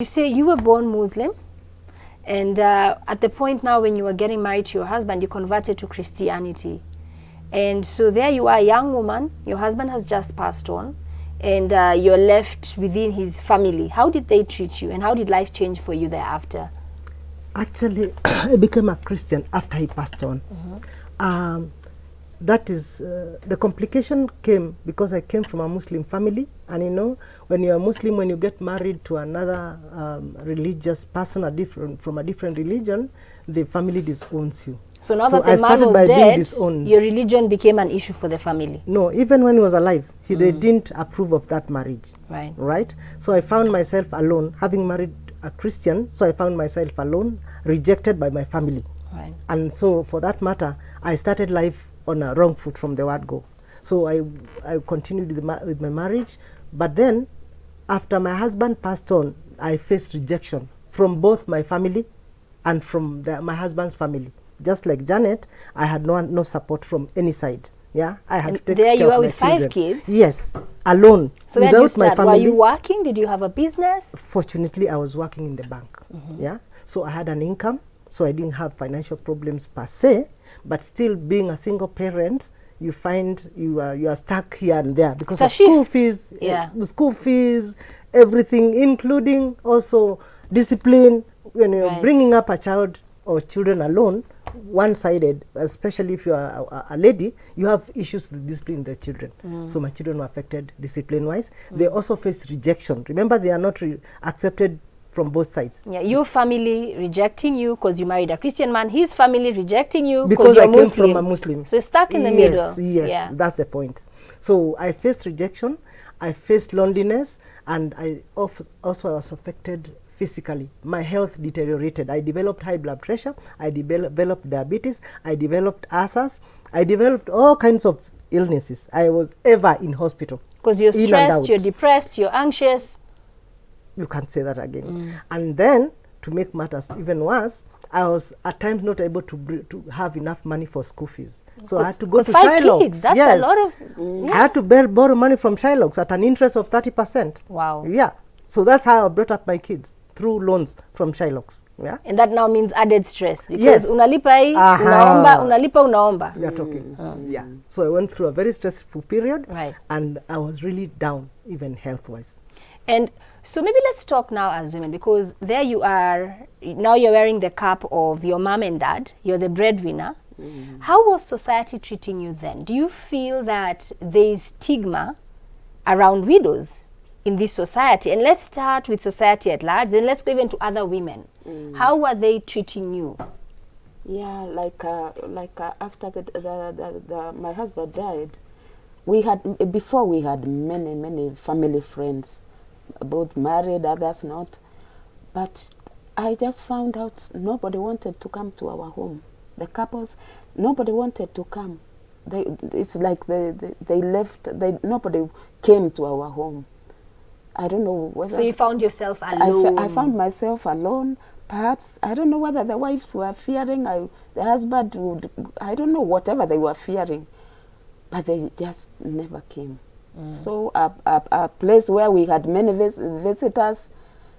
You say you were born Muslim, and at the point now when you were getting married to your husband, you converted to Christianity. And so there you are, a young woman, your husband has just passed on, and you're left within his family. How did they treat you, and how did life change for you thereafter? Actually, I became a Christian after he passed on. That is, the complication came because I came from a Muslim family, and you know, when you're a Muslim, when you get married to another religious person from a different religion, the family disowns you. So now that the man was dead, your religion became an issue for the family? No, even when he was alive, they didn't approve of that marriage. Right. Right? So I found myself alone, having married a Christian, so I found myself alone, rejected by my family. Right. And so for that matter, I started life on a wrong foot from the word go. So I continued with my marriage, but then after my husband passed on, I faced rejection from both my family and from my husband's family. Just like Janet, I had no support from any side. Yeah, I had to take there care you are of with my 5 children. kids? Yes, alone. So where did you without my start? family. Were you working? Did you have a business? Fortunately, I was working in the bank. Yeah, so I had an income, so I didn't have financial problems per se. But still, being a single parent, you find you are stuck here and there because of school fees. School fees, everything, including also discipline. When you're bringing up a child or children alone, one-sided, especially if you are a lady, you have issues with discipline the children. So my children were affected discipline-wise. They also face rejection. Remember, they are not accepted from both sides. Yeah, your family rejecting you because you married a Christian man, his family rejecting you because you're I came from a Muslim. So you're stuck in the middle. Yes, that's the point. So I faced rejection, I faced loneliness, and I also was affected physically. My health deteriorated. I developed high blood pressure, I developed diabetes, I developed ulcers, I developed all kinds of illnesses. I was ever in hospital. Because you're stressed, you're depressed, you're anxious. You can't say that again. And then, to make matters even worse, I was at times not able to have enough money for school fees. So I had to go to 5 kids, that's a lot of... I had to borrow money from Shylocks at an interest of 30%. Wow. Yeah. So that's how I brought up my kids, through loans from Shylocks. Yeah. And that now means added stress. Because unalipa hii, unaomba. We are talking. Yeah. So I went through a very stressful period. Right. And I was really down, even health-wise. And so maybe let's talk now as women, because there you are, now you're wearing the cap of your mom and dad, you're the breadwinner. How was society treating you then? Do you feel that there is stigma around widows in this society? And let's start with society at large, then let's go even to other women. How were they treating you? Yeah, like after my husband died, we had many family friends, both married, others not. But I just found out nobody wanted to come to our home. The couples, nobody wanted to come. It's like they left. Nobody came to our home. I don't know whether... So you found yourself alone? I found myself alone. Perhaps, I don't know whether the wives were fearing, the husband would, I don't know, whatever they were fearing. But they just never came. So a place where we had many visitors,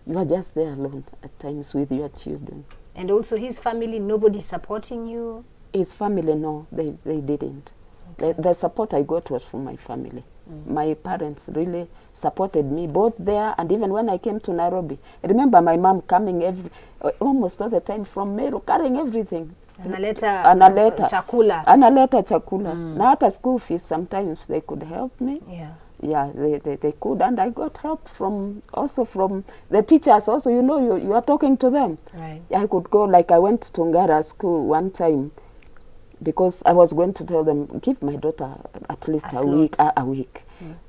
you are just there alone at times with your children. And also his family, nobody supporting you? His family, no, they didn't. Okay. The support I got was from my family. My parents really supported me, both there and even when I came to Nairobi. I remember my mom coming almost all the time from Meru, carrying everything. Analeta chakula. Now at school fees, sometimes they could help me. Yeah, they could, and I got help from the teachers. Also, you know, you are talking to them. Right. I could go, like I went to Ngara school one time because I was going to tell them, give my daughter at least a week.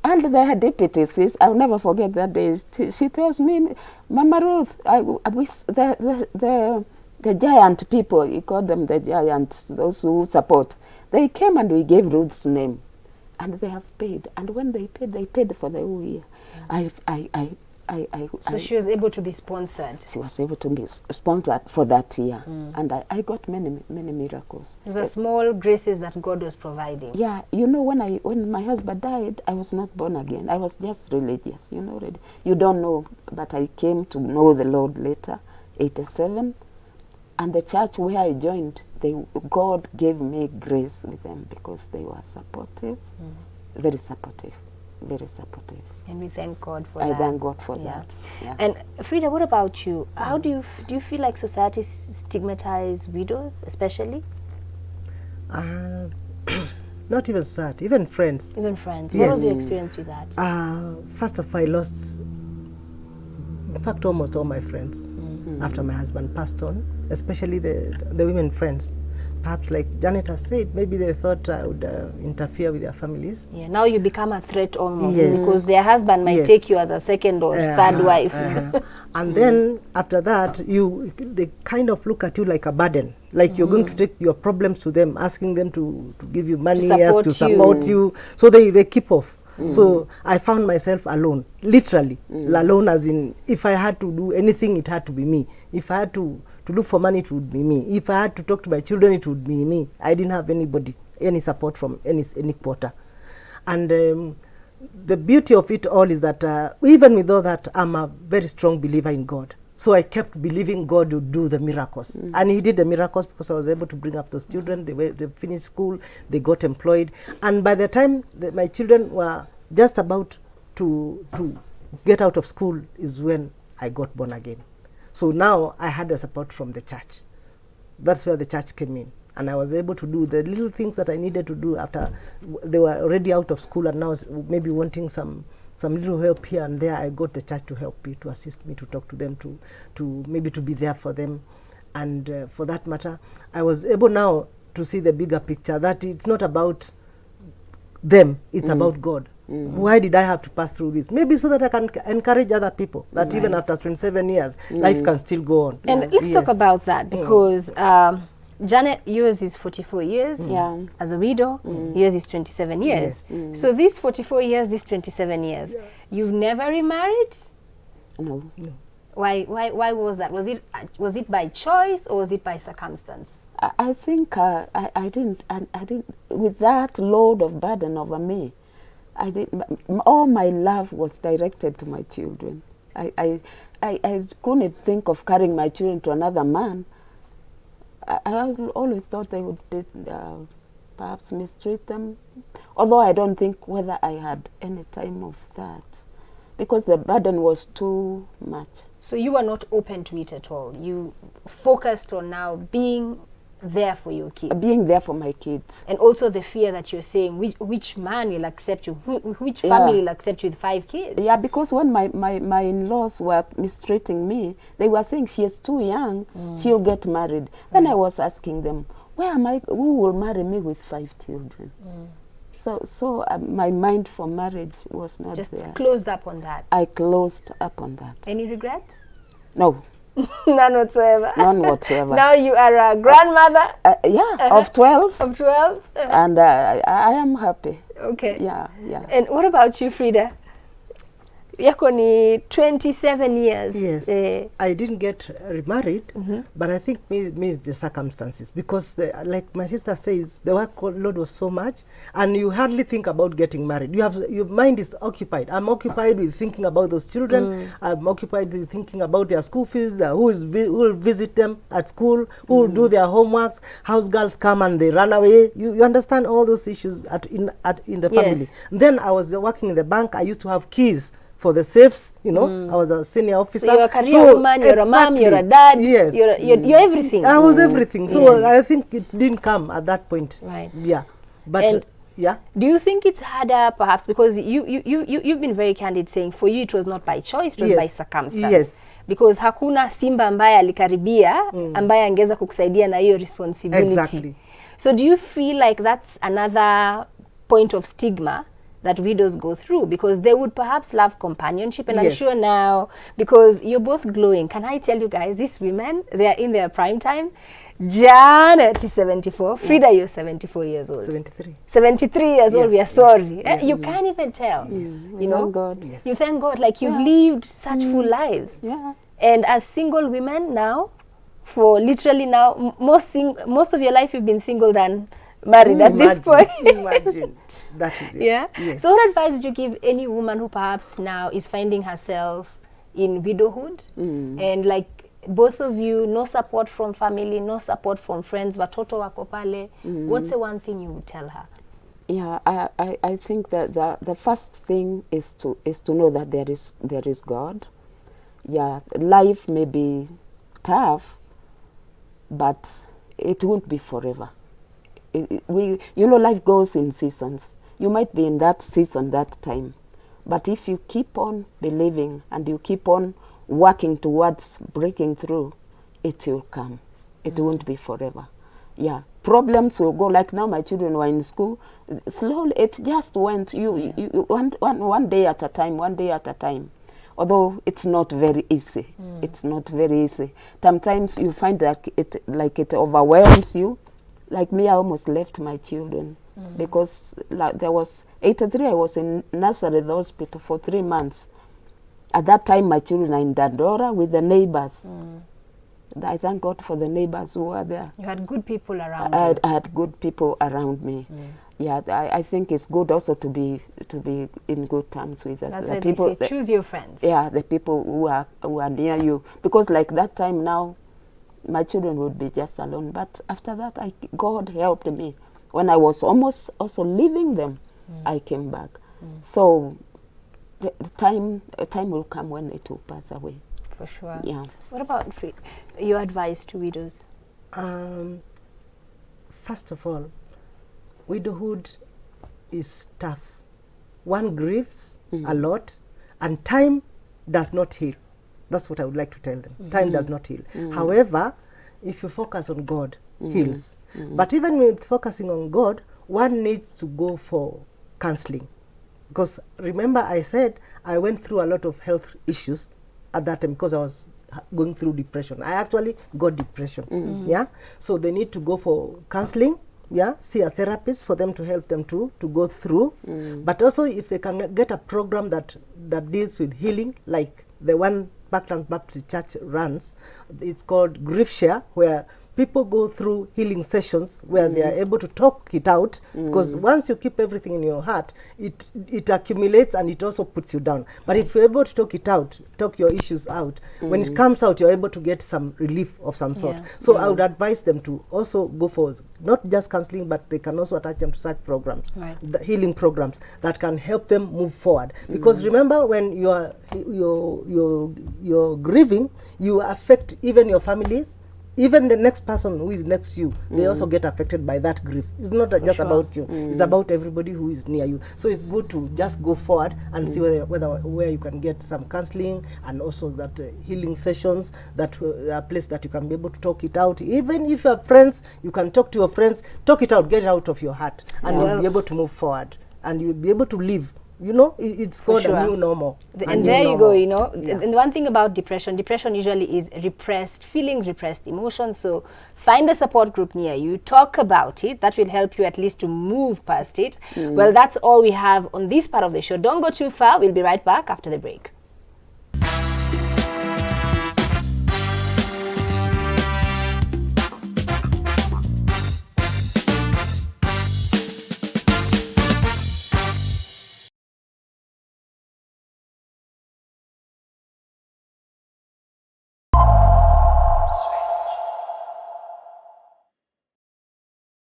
And the deputy says, I'll never forget that day. She tells me, Mama Ruth, the giant people, he called them the giants, those who support. They came and we gave Ruth's name. And they have paid. And when they paid for the whole year. I So she was able to be sponsored. She was able to be sponsored for that year, and I got many miracles. It was a small graces that God was providing. Yeah, you know, when my husband died, I was not born again. I was just religious, you know. You don't know, but I came to know the Lord later, 87, and the church where I joined, God gave me grace with them because they were supportive, very supportive. Very supportive. And we thank God for that. I thank God for that. Yeah. And Frida, what about you? How do you feel like society stigmatizes widows, especially? Not even society, even friends. Even friends. Yes. What was your experience with that? First of all, I lost, in fact, almost all my friends after my husband passed on, especially the women friends. Perhaps like Janet has said, maybe they thought I would interfere with their families. Yeah, now you become a threat almost, Yes. because their husband might take you as a second or third wife. And then after that, they kind of look at you like a burden, like you're going to take your problems to them, asking them to give you money, to support you. So they keep off. So I found myself alone, literally alone, as in if I had to do anything, it had to be me. If I had to look for money, it would be me. If I had to talk to my children, it would be me. I didn't have anybody, any support from any quarter. And the beauty of it all is that even with all that, I'm a very strong believer in God. So I kept believing God would do the miracles. And he did the miracles because I was able to bring up those children. They finished school, they got employed. And by the time my children were just about to get out of school is when I got born again. So now I had the support from the church. That's where the church came in. And I was able to do the little things that I needed to do after they were already out of school and now maybe wanting some little help here and there. I got the church to help me, to assist me, to talk to them, to maybe to be there for them. And for that matter, I was able now to see the bigger picture, that it's not about them, it's about God. Why did I have to pass through this? Maybe so that I can encourage other people that even after 27 years, life can still go on. And let's talk about that, because Janet, yours is 44 years as a widow, yours is 27 years. Yes. So these 44 years, these 27 years, you've never remarried? No. Why was that? Was it by choice or was it by circumstance? I think I didn't, with that load of burden over me, all my love was directed to my children. I couldn't think of carrying my children to another man. I always thought they would perhaps mistreat them, although I don't think whether I had any time of that, because the burden was too much. So you were not open to it at all? You focused on now being there for your kids? Being there for my kids. And also the fear that you're saying, which man will accept you, which family will accept you with 5 kids? Yeah, because when my in-laws were mistreating me, they were saying she is too young, she'll get married. Then I was asking them, who will marry me with 5 children? So my mind for marriage was not just there. Closed up on that. I closed up on that. Any regrets? No. None whatsoever. None whatsoever. Now you are a grandmother. Of 12. Of 12. And I am happy. Okay. Yeah. And what about you, Frida? Yako ni 27 years. Yes. I didn't get remarried, but I think me the circumstances, because like my sister says, the workload was so much and you hardly think about getting married. Your mind is occupied. I'm occupied with thinking about those children. I'm occupied with thinking about their school fees, who will visit them at school, who will do their homeworks, house girls come and they run away. You understand all those issues in the family. Yes. Then I was working in the bank. I used to have keys for the safes, I was a senior officer. So you're a career woman, you're a mom, you're a dad, yes. you're everything. I was everything. So I think it didn't come at that point. Right. Yeah. But do you think it's harder perhaps because you've been very candid saying for you it was not by choice, it was by circumstance. Yes. Because hakuna simba ambaye alikaribia ambaye angeza kukusaidia na hiyo responsibility. Exactly. So do you feel like that's another point of stigma that widows go through, because they would perhaps love companionship. And I'm Yes. sure now, because you're both glowing, can I tell you guys, these women, they are in their prime time. Janet is 74. Frida, you're 74 years old. 73. 73 years old, Yeah. we are sorry. You can't even tell. We You know? thank God. Yes. You thank God, like you've lived such full lives. Yeah. And as single women now, for literally now, most of your life you've been single than married at this point. Imagine. That is it. Yeah. Yes. So what advice would you give any woman who perhaps now is finding herself in widowhood, and like both of you, no support from family, no support from friends, watoto wako pale, what's the one thing you would tell her? Yeah, I think that the first thing is to know that there is God. Yeah, life may be tough, but it won't be forever. Life goes in seasons. You might be in that season that time, but if you keep on believing and you keep on working towards breaking through, it will come. It won't be forever. Yeah, problems will go. Like now, my children were in school. Slowly, it just went. One day at a time. One day at a time. Although it's not very easy. It's not very easy. Sometimes you find that it overwhelms you. Like me, I almost left my children because there was 83. I was in nursery, the hospital for 3 months. At that time, my children are in Dandora with the neighbors. I thank God for the neighbors who were there. You had good people around I you. had good people around me. Yeah, I think it's good also to be in good terms with That's the why people. they say, choose your friends. Yeah, the people who are near you. Because like that time now, my children would be just alone. But after that, God helped me. When I was almost also leaving them, I came back. So the time will come when it will pass away. For sure. Yeah. What about your advice to widows? First of all, widowhood is tough. One grieves a lot, and time does not heal. That's what I would like to tell them. Time does not heal. However, if you focus on God, heals. But even with focusing on God, one needs to go for counseling. Because remember I said I went through a lot of health issues at that time because I was going through depression. I actually got depression. Yeah. So they need to go for counseling. Yeah, see a therapist for them to help them to go through. But also if they can get a program that deals with healing, like the one Backlands Baptist Church runs, it's called Grief Share, where people go through healing sessions where they are able to talk it out, because once you keep everything in your heart, it accumulates and it also puts you down. But if you're able to talk it out, talk your issues out, when it comes out, you're able to get some relief of some sort. Yeah. So I would advise them to also go for not just counseling, but they can also attach them to such programs, Right. the healing programs that can help them move forward. Because remember, when you're grieving, you affect even your families. Even the next person who is next to you, they also get affected by that grief. It's not just sure. about you. It's about everybody who is near you. So it's good to just go forward and see where you can get some counseling, and also that healing sessions, that a place that you can be able to talk it out. Even if you have friends, you can talk to your friends, talk it out, get it out of your heart, and you'll be able to move forward, and you'll be able to live. You know, it's called sure. a new normal. And there you go, you know. Yeah. And one thing about depression usually is repressed feelings, repressed emotions. So find a support group near you, talk about it. That will help you at least to move past it. Well, that's all we have on this part of the show. Don't go too far. We'll be right back after the break.